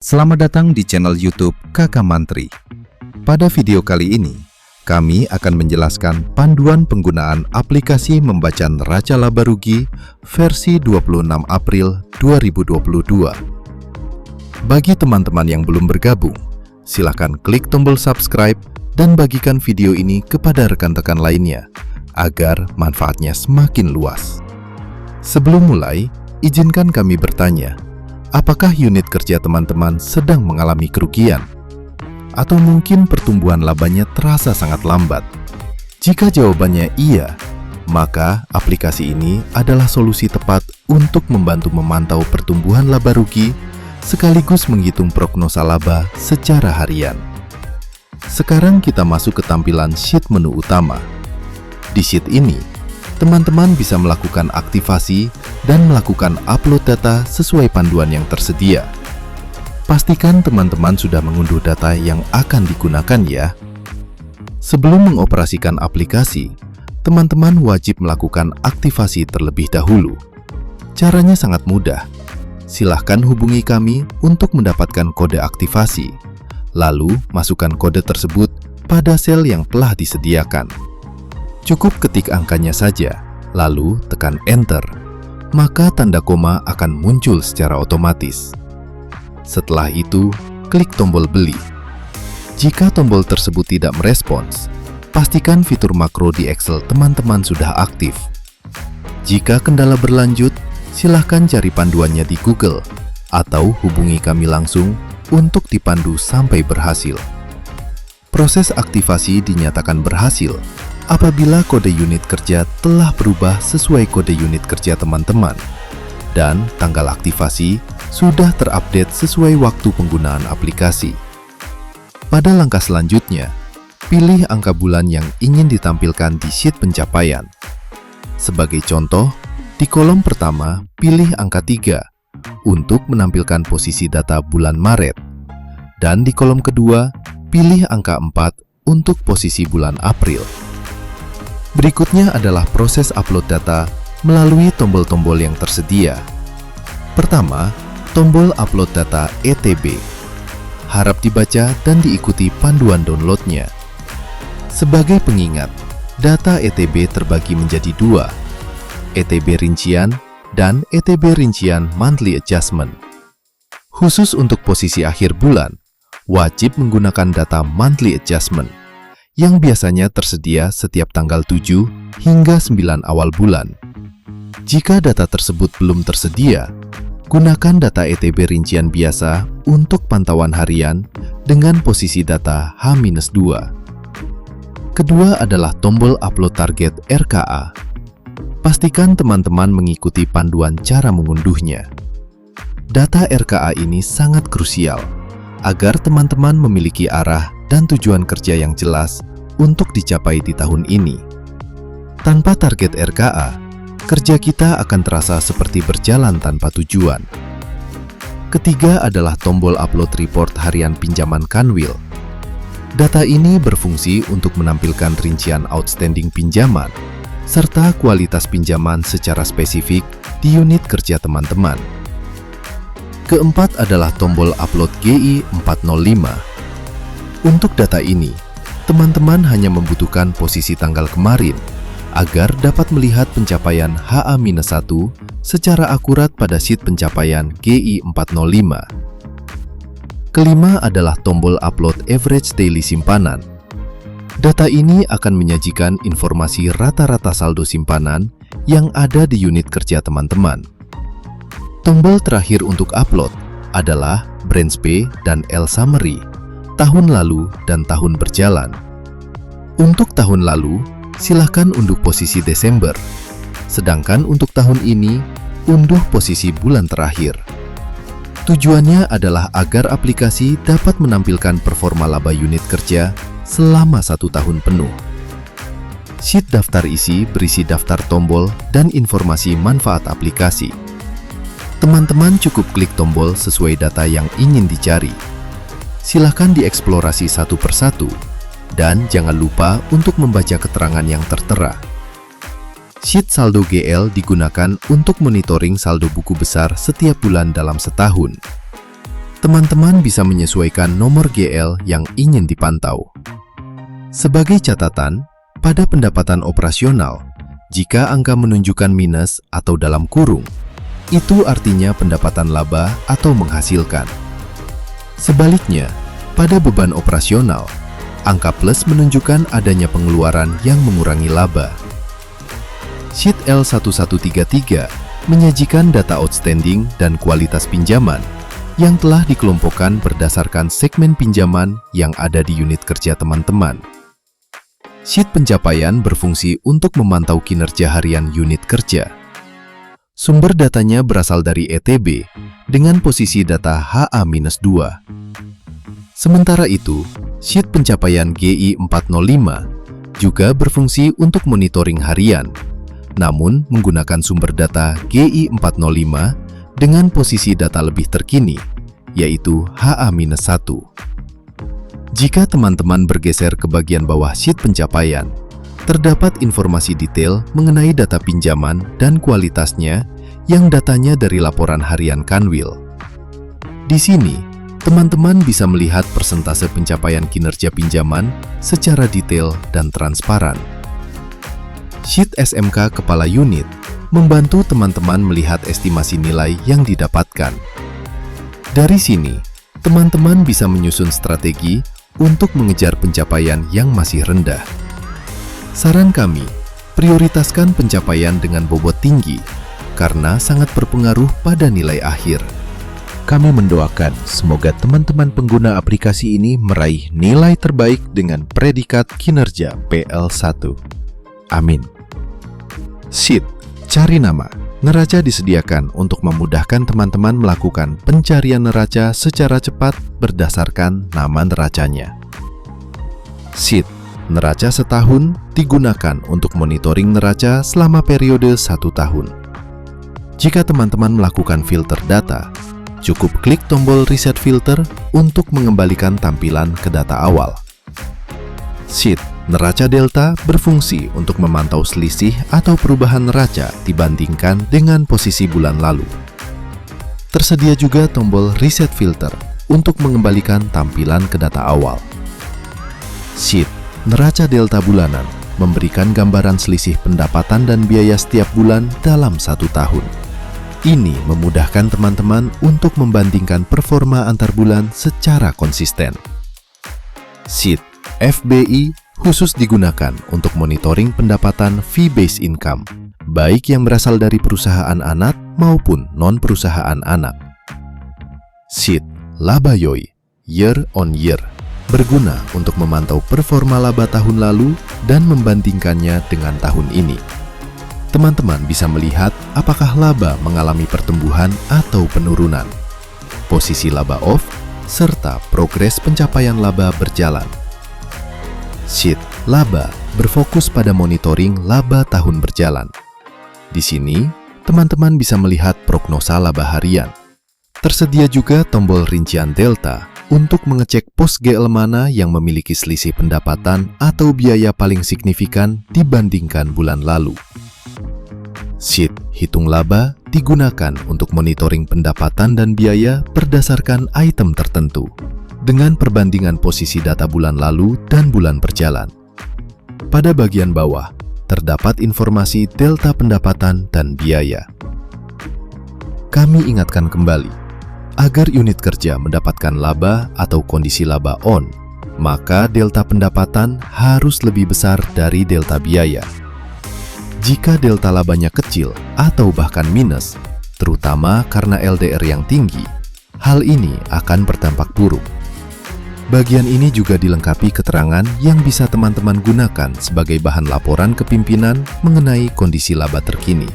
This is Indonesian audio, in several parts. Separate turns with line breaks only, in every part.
Selamat datang di channel YouTube Kakak Mantri. Pada video kali ini, kami akan menjelaskan panduan penggunaan aplikasi membaca neraca laba rugi versi 26 April 2022. Bagi teman-teman yang belum bergabung, silakan klik tombol subscribe dan bagikan video ini kepada rekan-rekan lainnya agar manfaatnya semakin luas. Sebelum mulai, izinkan kami bertanya, apakah unit kerja teman-teman sedang mengalami kerugian? Atau mungkin pertumbuhan labanya terasa sangat lambat? Jika jawabannya iya, maka aplikasi ini adalah solusi tepat untuk membantu memantau pertumbuhan laba rugi sekaligus menghitung prognosa laba secara harian. Sekarang kita masuk ke tampilan sheet menu utama. Di sheet ini, teman-teman bisa melakukan aktivasi dan melakukan upload data sesuai panduan yang tersedia. Pastikan teman-teman sudah mengunduh data yang akan digunakan ya. Sebelum mengoperasikan aplikasi, teman-teman wajib melakukan aktivasi terlebih dahulu. Caranya sangat mudah. Silahkan hubungi kami untuk mendapatkan kode aktivasi. Lalu, masukkan kode tersebut pada sel yang telah disediakan. Cukup ketik angkanya saja, lalu tekan Enter. Maka tanda koma akan muncul secara otomatis. Setelah itu, klik tombol beli. Jika tombol tersebut tidak merespons, pastikan fitur makro di Excel teman-teman sudah aktif. Jika kendala berlanjut, silahkan cari panduannya di Google atau hubungi kami langsung untuk dipandu sampai berhasil. Proses aktivasi dinyatakan berhasil apabila kode unit kerja telah berubah sesuai kode unit kerja teman-teman dan tanggal aktivasi sudah terupdate sesuai waktu penggunaan aplikasi. Pada langkah selanjutnya, pilih angka bulan yang ingin ditampilkan di sheet pencapaian. Sebagai contoh, di kolom pertama pilih angka 3 untuk menampilkan posisi data bulan Maret, dan di kolom kedua pilih angka 4 untuk posisi bulan April. Berikutnya adalah proses upload data melalui tombol-tombol yang tersedia. Pertama, tombol upload data ETB. Harap dibaca dan diikuti panduan downloadnya. Sebagai pengingat, data ETB terbagi menjadi dua, ETB rincian dan ETB rincian monthly adjustment. Khusus untuk posisi akhir bulan, wajib menggunakan data monthly adjustment yang biasanya tersedia setiap tanggal 7 hingga 9 awal bulan. Jika data tersebut belum tersedia, gunakan data ETB rincian biasa untuk pantauan harian dengan posisi data H-2. Kedua adalah tombol upload target RKA. Pastikan teman-teman mengikuti panduan cara mengunduhnya. Data RKA ini sangat krusial agar teman-teman memiliki arah dan tujuan kerja yang jelas untuk dicapai di tahun ini. Tanpa target RKA, kerja kita akan terasa seperti berjalan tanpa tujuan. Ketiga adalah tombol upload report harian pinjaman Kanwil. Data ini berfungsi untuk menampilkan rincian outstanding pinjaman, serta kualitas pinjaman secara spesifik di unit kerja teman-teman. Keempat adalah tombol upload GI 405. Untuk data ini, teman-teman hanya membutuhkan posisi tanggal kemarin agar dapat melihat pencapaian HA-1 secara akurat pada sheet pencapaian GI 405. Kelima adalah tombol upload average daily simpanan. Data ini akan menyajikan informasi rata-rata saldo simpanan yang ada di unit kerja teman-teman. Tombol terakhir untuk upload adalah branch P dan L summary, tahun lalu dan tahun berjalan. Untuk tahun lalu, silahkan unduh posisi Desember, sedangkan untuk tahun ini, unduh posisi bulan terakhir. Tujuannya adalah agar aplikasi dapat menampilkan performa laba unit kerja selama 1 tahun penuh. Sheet daftar isi berisi daftar tombol dan informasi manfaat aplikasi. Teman-teman cukup klik tombol sesuai data yang ingin dicari. Silahkan dieksplorasi satu persatu, dan jangan lupa untuk membaca keterangan yang tertera. Sheet saldo GL digunakan untuk monitoring saldo buku besar setiap bulan dalam setahun. teman-teman bisa menyesuaikan nomor GL yang ingin dipantau. Sebagai catatan, pada pendapatan operasional, jika angka menunjukkan minus atau dalam kurung, itu artinya pendapatan laba atau menghasilkan. Sebaliknya, pada beban operasional, angka plus menunjukkan adanya pengeluaran yang mengurangi laba. Sheet L1133 menyajikan data outstanding dan kualitas pinjaman yang telah dikelompokkan berdasarkan segmen pinjaman yang ada di unit kerja teman-teman. Sheet pencapaian berfungsi untuk memantau kinerja harian unit kerja. Sumber datanya berasal dari ETB dengan posisi data HA-2. Sementara itu, sheet pencapaian GI405 juga berfungsi untuk monitoring harian, namun menggunakan sumber data GI405 dengan posisi data lebih terkini, yaitu HA-1. Jika teman-teman bergeser ke bagian bawah sheet pencapaian, terdapat informasi detail mengenai data pinjaman dan kualitasnya yang datanya dari laporan harian Kanwil. Di sini, teman-teman bisa melihat persentase pencapaian kinerja pinjaman secara detail dan transparan. Sheet SMK Kepala Unit membantu teman-teman melihat estimasi nilai yang didapatkan. Dari sini, teman-teman bisa menyusun strategi untuk mengejar pencapaian yang masih rendah. Saran kami, prioritaskan pencapaian dengan bobot tinggi karena sangat berpengaruh pada nilai akhir. Kami mendoakan semoga teman-teman pengguna aplikasi ini meraih nilai terbaik dengan predikat kinerja PL1. Amin. Sheet Cari Nama. Neraca disediakan untuk memudahkan teman-teman melakukan pencarian neraca secara cepat berdasarkan nama neracanya. Sheet Neraca setahun digunakan untuk monitoring neraca selama periode 1 tahun. Jika teman-teman melakukan filter data, cukup klik tombol Reset Filter untuk mengembalikan tampilan ke data awal. Sheet Neraca Delta berfungsi untuk memantau selisih atau perubahan neraca dibandingkan dengan posisi bulan lalu. Tersedia juga tombol Reset Filter untuk mengembalikan tampilan ke data awal. Sheet Neraca Delta Bulanan memberikan gambaran selisih pendapatan dan biaya setiap bulan dalam 1 tahun. Ini memudahkan teman-teman untuk membandingkan performa antar bulan secara konsisten. Sheet FBI khusus digunakan untuk monitoring pendapatan fee-based income, baik yang berasal dari perusahaan anak maupun non-perusahaan anak. Sheet Laba YOY Year on Year berguna untuk memantau performa laba tahun lalu dan membandingkannya dengan tahun ini. Teman-teman bisa melihat apakah laba mengalami pertumbuhan atau penurunan, posisi laba off, serta progres pencapaian laba berjalan. Sheet Laba berfokus pada monitoring laba tahun berjalan. Di sini, teman-teman bisa melihat prognosa laba harian. Tersedia juga tombol rincian delta untuk mengecek pos GL mana yang memiliki selisih pendapatan atau biaya paling signifikan dibandingkan bulan lalu. Sheet Hitung Laba digunakan untuk monitoring pendapatan dan biaya berdasarkan item tertentu, dengan perbandingan posisi data bulan lalu dan bulan berjalan. Pada bagian bawah, terdapat informasi delta pendapatan dan biaya. Kami ingatkan kembali, agar unit kerja mendapatkan laba atau kondisi laba on, maka delta pendapatan harus lebih besar dari delta biaya. Jika delta labanya kecil atau bahkan minus, terutama karena LDR yang tinggi, hal ini akan berdampak buruk. Bagian ini juga dilengkapi keterangan yang bisa teman-teman gunakan sebagai bahan laporan ke pimpinan mengenai kondisi laba terkini.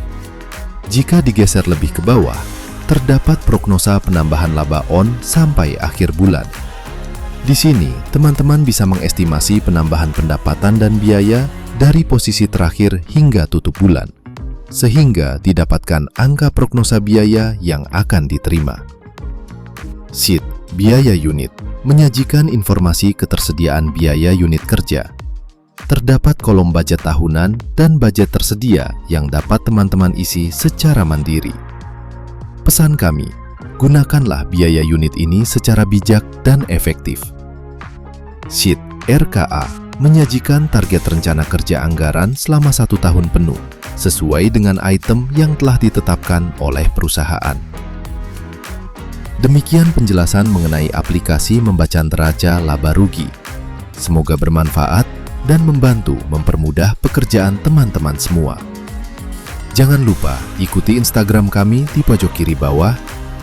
Jika digeser lebih ke bawah, terdapat prognosa penambahan laba on sampai akhir bulan. Di sini, teman-teman bisa mengestimasi penambahan pendapatan dan biaya dari posisi terakhir hingga tutup bulan, sehingga didapatkan angka prognosa biaya yang akan diterima. Sheet Biaya Unit menyajikan informasi ketersediaan biaya unit kerja. Terdapat kolom budget tahunan dan budget tersedia yang dapat teman-teman isi secara mandiri. Pesan kami, Gunakanlah biaya unit ini secara bijak dan efektif. Sheet RKA menyajikan target rencana kerja anggaran selama 1 tahun penuh, sesuai dengan item yang telah ditetapkan oleh perusahaan. Demikian penjelasan mengenai aplikasi membaca neraca laba rugi. Semoga bermanfaat dan membantu mempermudah pekerjaan teman-teman semua. Jangan lupa ikuti Instagram kami di pojok kiri bawah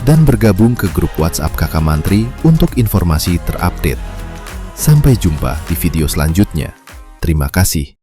dan bergabung ke grup WhatsApp Kakak Mantri untuk informasi terupdate. Sampai jumpa di video selanjutnya. Terima kasih.